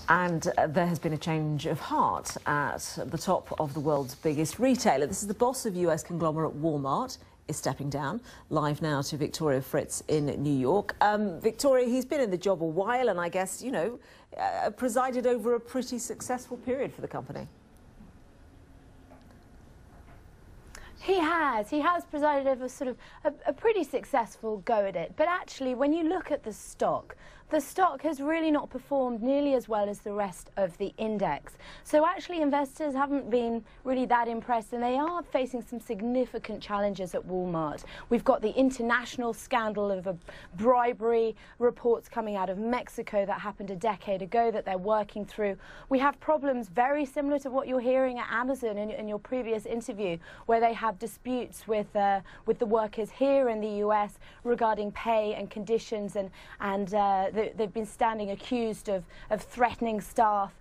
And there has been a change of heart at the top of the world's biggest retailer. This is the boss of US conglomerate WalMart is stepping down. Live now to Victoria Fritz in New York. Victoria, he's been in the job a while and I guess, you know, presided over a pretty successful period for the company. He has presided over sort of a pretty successful go at it. But actually, when you look at the stock has really not performed nearly as well as the rest of the index. So actually, investors haven't been really that impressed, and they are facing some significant challenges at Walmart. We've got the international scandal of bribery reports coming out of Mexico that happened a decade ago that they're working through. We have problems very similar to what you're hearing at Amazon in your previous interview, where they have disputes with the workers here in the US regarding pay and conditions, and they've been standing accused of threatening staff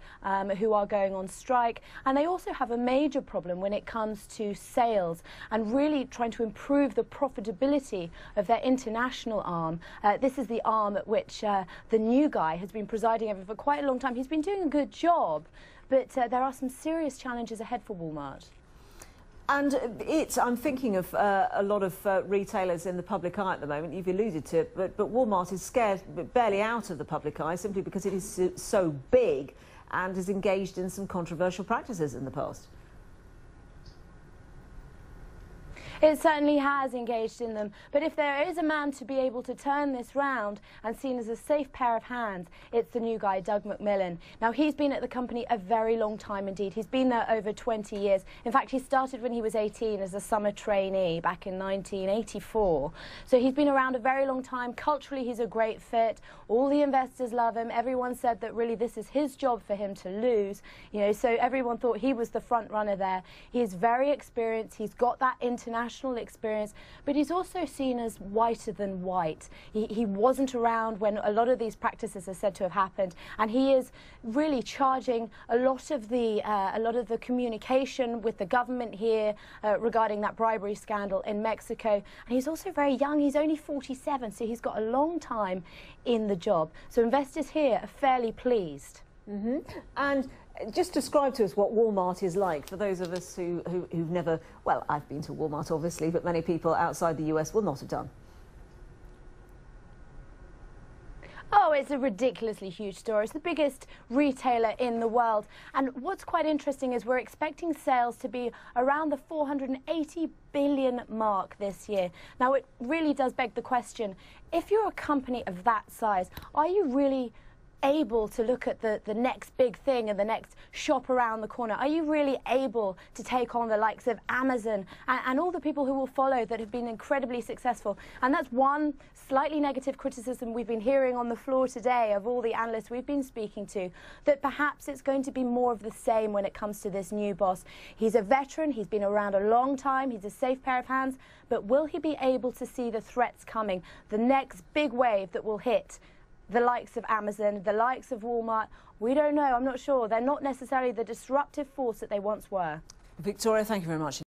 who are going on strike. And they also have a major problem when it comes to sales and really trying to improve the profitability of their international arm. This is the arm at which the new guy has been presiding over for quite a long time. He's been doing a good job, but there are some serious challenges ahead for Walmart. And I'm thinking of a lot of retailers in the public eye at the moment. You've alluded to it, but Walmart is scared barely out of the public eye simply because it is so big and has engaged in some controversial practices in the past. It certainly has engaged in them, but if there is a man to be able to turn this round and seen as a safe pair of hands, it's the new guy, Doug McMillon. Now, he's been at the company a very long time indeed. He's been there over 20 years. In fact, he started when he was 18 as a summer trainee back in 1984. So he's been around a very long time. Culturally, he's a great fit. All the investors love him. Everyone said that really this is his job for him to lose. You know, so everyone thought he was the front runner there. He's very experienced. He's got that international experience, but he's also seen as whiter than white. He wasn't around when a lot of these practices are said to have happened, and he is really charging a lot of the communication with the government here regarding that bribery scandal in Mexico. And he's also very young. He's only 47, so he's got a long time in the job. So investors here are fairly pleased. And just describe to us what Walmart is like for those of us who've never, well, I've been to Walmart obviously, but many people outside the US will not have done. Oh, it's a ridiculously huge store. It's the biggest retailer in the world. And what's quite interesting is we're expecting sales to be around the 480 billion mark this year. Now, it really does beg the question, if you're a company of that size, are you really able to look at the next big thing and the next shop around the corner? Are you really able to take on the likes of Amazon and all the people who will follow that have been incredibly successful? And that's one slightly negative criticism we've been hearing on the floor today of all the analysts we've been speaking to, that perhaps it's going to be more of the same when it comes to this new boss. He's a veteran, he's been around a long time, he's a safe pair of hands, but will he be able to see the threats coming, the next big wave that will hit the likes of Amazon, the likes of Walmart? We don't know. I'm not sure. They're not necessarily the disruptive force that they once were. Victoria, thank you very much.